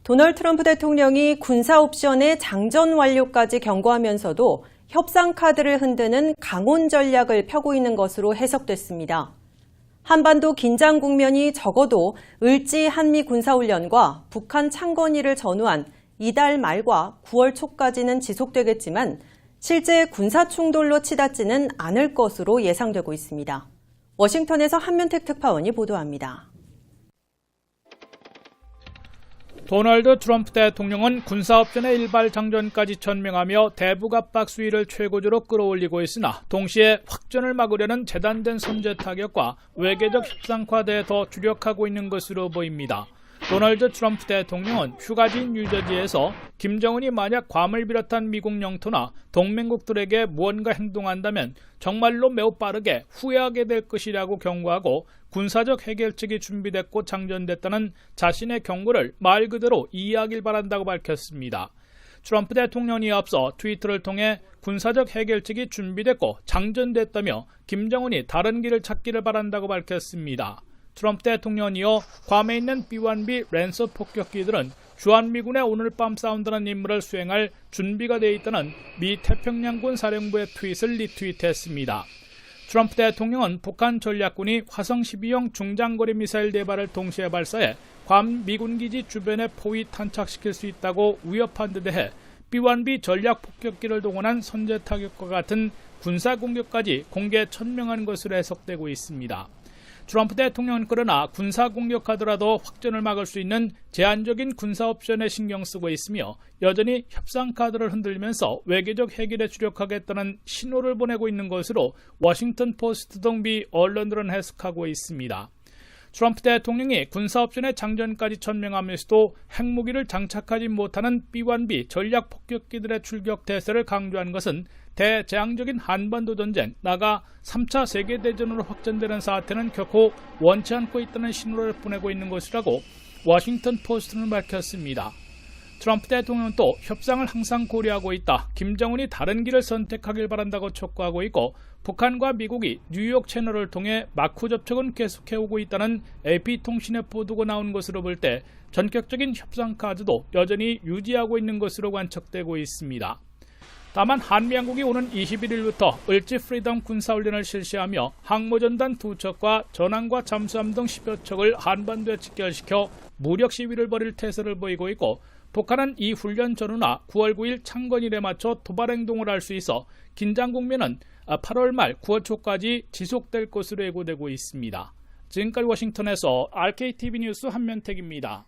도널드 트럼프 대통령이 군사 옵션의 장전 완료까지 경고하면서도 협상 카드를 흔드는 강온 전략을 펴고 있는 것으로 해석됐습니다. 한반도 긴장 국면이 적어도 을지 한미 군사훈련과 북한 창건일을 전후한 이달 말과 9월 초까지는 지속되겠지만 실제 군사 충돌로 치닫지는 않을 것으로 예상되고 있습니다. 워싱턴에서 한면택 특파원이 보도합니다. 도널드 트럼프 대통령은 군사옵션의 일발 장전까지 천명하며 대북 압박 수위를 최고조로 끌어올리고 있으나 동시에 확전을 막으려는 재단된 선제 타격과 외교적 협상과대에 더 주력하고 있는 것으로 보입니다. 도널드 트럼프 대통령은 휴가지인 뉴저지에서 김정은이 만약 괌을 비롯한 미국 영토나 동맹국들에게 무언가 행동한다면 정말로 매우 빠르게 후회하게 될 것이라고 경고하고 군사적 해결책이 준비됐고 장전됐다는 자신의 경고를 말 그대로 이해하길 바란다고 밝혔습니다. 트럼프 대통령이 앞서 트위터를 통해 군사적 해결책이 준비됐고 장전됐다며 김정은이 다른 길을 찾기를 바란다고 밝혔습니다. 트럼프 대통령이 이어 괌에 있는 B-1B 랜서 폭격기들은 주한미군의 오늘 밤 사운드라는 임무를 수행할 준비가 되어 있다는 미 태평양군 사령부의 트윗을 리트윗했습니다. 트럼프 대통령은 북한 전략군이 화성 12형 중장거리 미사일 4발을 동시에 발사해 괌 미군기지 주변에 포위 탄착시킬 수 있다고 위협한 데 대해 B-1B 전략 폭격기를 동원한 선제 타격과 같은 군사 공격까지 공개 천명한 것으로 해석되고 있습니다. 트럼프 대통령은 그러나 군사 공격하더라도 확전을 막을 수 있는 제한적인 군사 옵션에 신경 쓰고 있으며 여전히 협상 카드를 흔들면서 외교적 해결에 주력하겠다는 신호를 보내고 있는 것으로 워싱턴 포스트 등 미 언론들은 해석하고 있습니다. 트럼프 대통령이 군사 옵션의 장전까지 천명하면서도 핵무기를 장착하지 못하는 B-1B 전략 폭격기들의 출격 대세를 강조한 것은 대재앙적인 한반도 전쟁, 나아가 3차 세계대전으로 확전되는 사태는 결코 원치 않고 있다는 신호를 보내고 있는 것이라고 워싱턴 포스트는 밝혔습니다. 트럼프 대통령은 또 협상을 항상 고려하고 있다. 김정은이 다른 길을 선택하길 바란다고 촉구하고 있고 북한과 미국이 뉴욕 채널을 통해 마쿠 접촉은 계속해오고 있다는 AP통신의 보도가 나온 것으로 볼 때 전격적인 협상 카드도 여전히 유지하고 있는 것으로 관측되고 있습니다. 다만 한미양국이 오는 21일부터 을지 프리덤 군사훈련을 실시하며 항모전단 2척과 전함과 잠수함 등 10여 척을 한반도에 직결시켜 무력 시위를 벌일 태세를 보이고 있고 북한은 이 훈련 전후나 9월 9일 창건일에 맞춰 도발행동을 할 수 있어 긴장 국면은 8월 말 9월 초까지 지속될 것으로 예고되고 있습니다. 지금까지 워싱턴에서 RKTV 뉴스 한면택입니다.